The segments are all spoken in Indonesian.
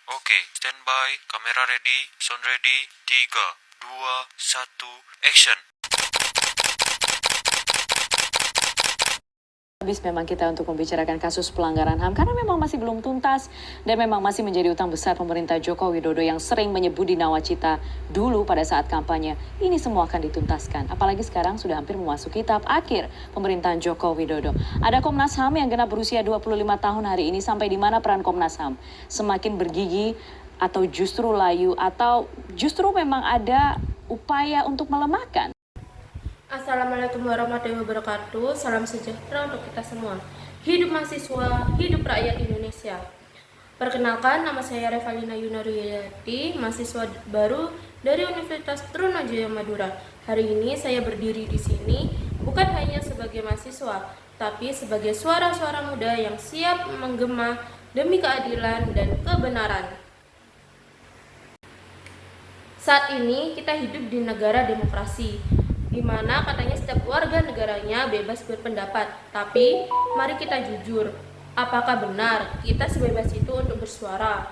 Oke, standby, kamera ready, sound ready, 3, 2, 1, action. Habis memang kita untuk membicarakan kasus pelanggaran HAM karena memang masih belum tuntas dan memang masih menjadi utang besar pemerintah Joko Widodo yang sering menyebut di nawacita dulu pada saat kampanye. Ini semua akan dituntaskan. Apalagi sekarang sudah hampir memasuki tahap akhir pemerintahan Joko Widodo. Ada Komnas HAM yang genap berusia 25 tahun hari ini. Sampai di mana peran Komnas HAM? Semakin bergigi atau justru layu atau justru memang ada upaya untuk melemahkan? Assalamualaikum warahmatullahi wabarakatuh. Salam sejahtera untuk kita semua. Hidup mahasiswa, hidup rakyat Indonesia. Perkenalkan, nama saya Revalina Yunarwiyati, mahasiswa baru dari Universitas Trunojoyo Madura. Hari ini saya berdiri di sini bukan hanya sebagai mahasiswa, tapi sebagai suara-suara muda yang siap menggema demi keadilan dan kebenaran. Saat ini kita hidup di negara demokrasi, di mana katanya setiap warga negaranya bebas berpendapat. Tapi mari kita jujur, apakah benar kita sebebas itu untuk bersuara?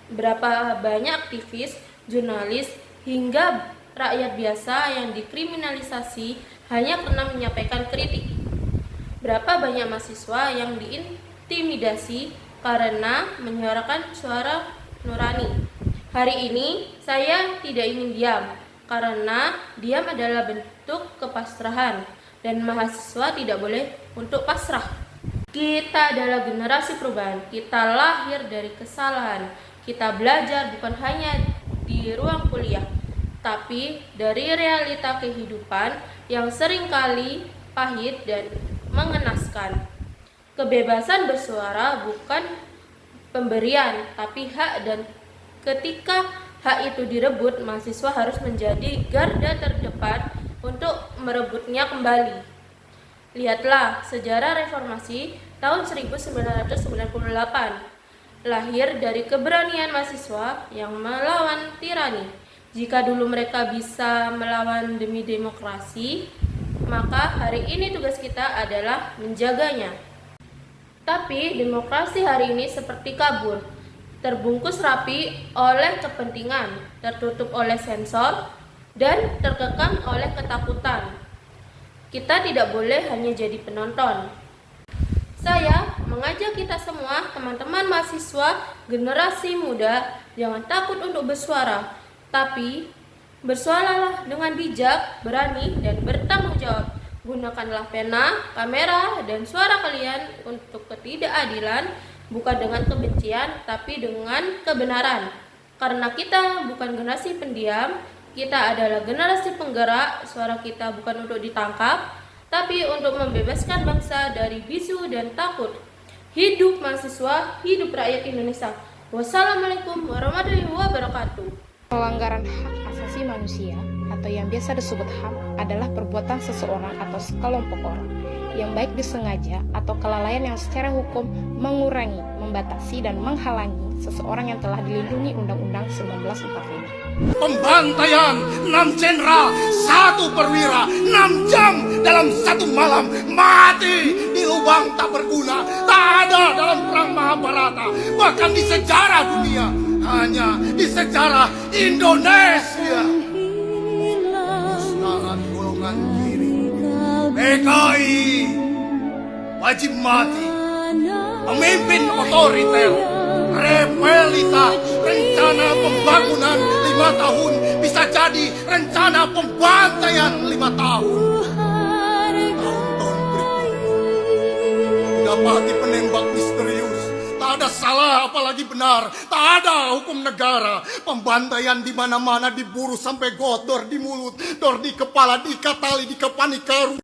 Berapa banyak aktivis, jurnalis, hingga rakyat biasa yang dikriminalisasi hanya karena menyampaikan kritik? Berapa banyak mahasiswa yang diintimidasi karena menyuarakan suara nurani? Hari ini saya tidak ingin diam, karena diam adalah bentuk kepasrahan dan mahasiswa tidak boleh untuk pasrah. Kita adalah generasi perubahan, kita lahir dari kesalahan, kita belajar bukan hanya di ruang kuliah, tapi dari realita kehidupan yang seringkali pahit dan mengenaskan. Kebebasan bersuara bukan pemberian, tapi hak, dan ketika hak itu direbut, mahasiswa harus menjadi garda terdepan untuk merebutnya kembali. Lihatlah sejarah reformasi tahun 1998, lahir dari keberanian mahasiswa yang melawan tirani. Jika dulu mereka bisa melawan demi demokrasi, maka hari ini tugas kita adalah menjaganya. Tapi demokrasi hari ini seperti kabur, terbungkus rapi oleh kepentingan, tertutup oleh sensor, dan terkekang oleh ketakutan. Kita tidak boleh hanya jadi penonton. Saya mengajak kita semua, teman-teman mahasiswa, generasi muda, jangan takut untuk bersuara, tapi bersuaralah dengan bijak, berani, dan bertanggung jawab. Gunakanlah pena, kamera, dan suara kalian untuk ketidakadilan, bukan dengan kebencian, tapi dengan kebenaran. Karena kita bukan generasi pendiam, kita adalah generasi penggerak. Suara kita bukan untuk ditangkap, tapi untuk membebaskan bangsa dari bisu dan takut. Hidup mahasiswa, hidup rakyat Indonesia. Wassalamualaikum warahmatullahi wabarakatuh. Pelanggaran hak asasi manusia atau yang biasa disebut HAM adalah perbuatan seseorang atau sekelompok orang yang baik disengaja atau kelalaian yang secara hukum mengurangi, membatasi, dan menghalangi seseorang yang telah dilindungi Undang-Undang 1945. Pembantaian 6 jenderal, 1 perwira, 6 jam dalam 1 malam, mati di lubang tak berguna, tak ada dalam perang Mahabharata, bahkan di sejarah dunia, hanya di sejarah Indonesia. Musnahkan golongan kiri, PKI wajib mati. Pemimpin otoriter, rebelita, rencana pembangunan 5 tahun bisa jadi rencana pembantaian 5 tahun. Tahun-tahun berikutnya dapati penembak misterius. Tak ada salah apalagi benar, tak ada hukum negara. Pembantaian di mana-mana, diburu sampai godor di mulut, dor di kepala, di tali, di kepani karu.